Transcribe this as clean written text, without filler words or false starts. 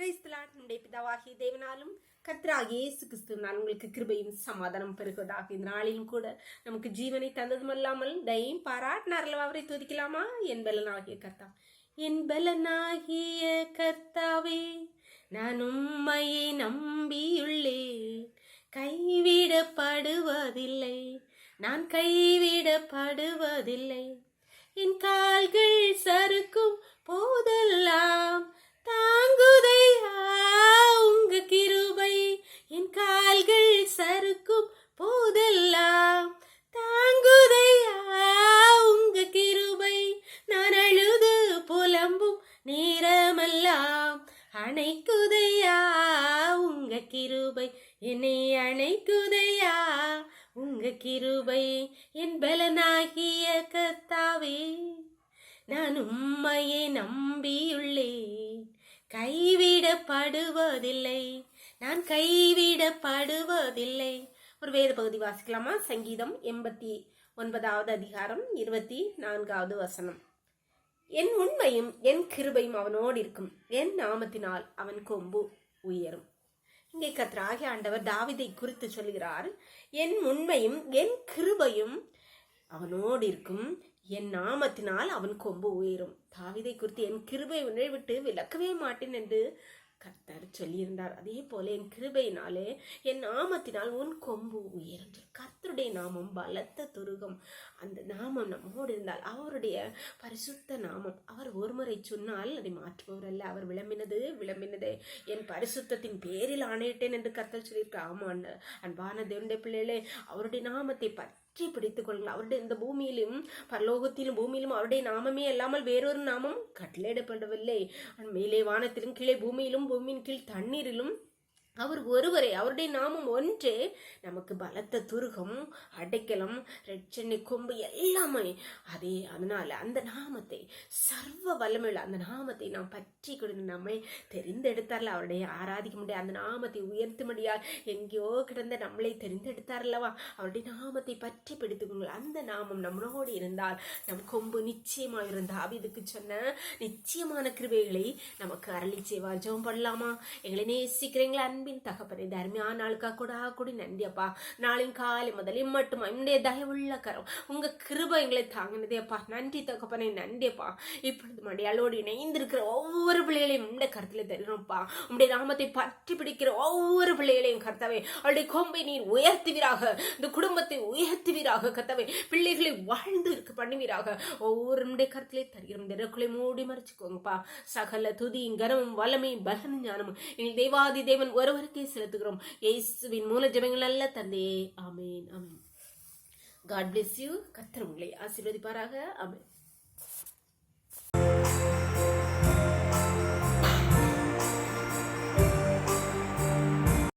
நம்முடைய பிதாவாகிய தேவனாலும் கர்த்தராகிய இயேசு கிறிஸ்துவினால் உங்களுக்கு கிருபையும் சமாதானம் பெருகுவதாக. இந்த நாளிலும் கூட நமக்கு ஜீவனை தந்ததும் அல்லாமல் தயையும் பாராட்டினார்கள். அவரை துதிக்கலாமா? என் பலனாகிய கர்த்தா, என் பலனாகிய கர்த்தாவே, நான் உம்மையை நம்பியுள்ளேன். கைவிடப்படுவதில்லை, நான் கைவிடப்படுவதில்லை. என் கால்கள் சறுக்கும் போதெல்லாம் தாங்குதையா உங்க கிருபை. என் கால்கள் சறுக்கும் போதெல்லாம் தாங்குதையா உங்க கிருபை. நான் அழுது புலம்பும் நேரமெல்லாம் அணைக்குதையா உங்க கிருபை. என்னை அணைக்குதையா உங்க கிருபை. என் பலனாகிய கர்த்தாவே, நான் உம்மையை நம்பியுள்ளேன். கைவிடப்படுவதில்லை, நான் கைவிடப்படுவதில்லை. ஒரு வேத பகுதி வாசிக்கலாமா? சங்கீதம் 89வது அதிகாரம் 24வது வசனம். என் உண்மையும் என் கிருபையும் அவனோடு இருக்கும், என் நாமத்தினால் அவன் கொம்பு உயரும். இங்கே கர்த்தராகிய ஆண்டவர் தாவீதை குறித்து சொல்கிறார். என் உண்மையும் என் கிருபையும் அவனோடு இருக்கும், என் நாமத்தினால் அவன் கொம்பு உயரும். தாவீதை குறித்து என் கிருபை உன்னை விட்டு விலக்கவே மாட்டேன் என்று கர்த்தர் சொல்லியிருந்தார். அதே போல என் கிருபையினாலே என் நாமத்தினால் உன் கொம்பு உயரும். கர்த்தருடைய நாமம் பலத்த துருகம். அந்த நாமம் நம்மோடு இருந்தால், அவருடைய பரிசுத்த நாமம், அவர் ஒருமுறை சொன்னால் அதை மாற்றுபவர் அல்ல. அவர் விளம்பினதே என் பரிசுத்தத்தின் பேரில் ஆணையிட்டேன் என்று கர்த்தர் சொல்லியிருக்க. ஆமான் அன்பான தேவனுடைய பிள்ளைகளே, அவருடைய நாமத்தை பற்றி பிடித்துக் கொள்ளுங்கள். அவருடைய இந்த பூமியிலும் பரலோகத்திலும் பூமியிலும் அவருடைய நாமமே அல்லாமல் வேறொரு நாமம் கட்டளையிடப்படவில்லை. மேலே வானத்திலும் கீழே பூமியிலும் பூமியின் கீழ் தண்ணீரிலும் அவர் ஒருவரே, அவருடைய நாமம் ஒன்றே நமக்கு பலத்த துருகம், அடைக்கலம், ரட்சணை கொம்பு எல்லாமே. அதனால அந்த நாமத்தை, சர்வ வல்லமையுள்ள அந்த நாமத்தை நாம் பற்றி கொடுத்து நம்மை தெரிந்தெடுத்தார்ல, அவருடைய ஆராதிக்க முடியாது அந்த நாமத்தை உயர்த்தும்படியால் எங்கேயோ கிடந்த நம்மளை தெரிந்தெடுத்தார் அல்லவா. அவருடைய நாமத்தை பற்றி பிடித்துக்கொள்ளுங்கள். அந்த நாமம் நம்மளோடு இருந்தால் நம் கொம்பு நிச்சயமாக இருந்தா தாவீதுக்கு சொன்ன நிச்சயமான கிருபைகளை நமக்கு அருளி செய்வார். ஜெபம் பண்ணலாமா? எங்களை நேசிக்கிறீங்களா அன்பின் தகப்பனே? தர்மியான நாளுக்காக கூட நன்றி அப்பா. நாளின் காலை முதல் மட்டும் என்னுடைய தயவுள்ள கரம், உங்க கிருபை எங்களை தாங்கினதே அப்பா. நன்றி தகப்பனே, நன்றி அப்பா. இப்பொழுது மடியாளோடு இணைந்திருக்கிற ஒவ்வொரு பிள்ளைகளையும் உடைய கருத்துல தருகிறோம்ப்பா. உடைய நாமத்தை பற்றி பிடிக்கிற ஒவ்வொரு பிள்ளைகளையும் கர்த்தாவே, அவருடைய கொம்பை நீர் உயர்த்துவீராக, இந்த குடும்பத்தை உயர்த்துவீராக கர்த்தாவே. பிள்ளைகளை வாழ்ந்து இருக்க பண்ணுவீராக. ஒவ்வொருடைய கருத்திலே தருகிறோம். திறக்குலை மூடி மறைச்சுக்கோங்கப்பா. சகல துதியும் கனமும் வல்லமையும் பலனும் ஞானமும் எங்கள் தேவாதி தேவன் ஒருவருக்கே செலுத்துகிறோம். இயேசுவின் மூல ஜெபங்கள் அல்ல தந்தையே. ஆமென், ஆமென். God bless you. கர்த்தர் உங்களை ஆசீர்வதிப்பாராக. ஆமென்.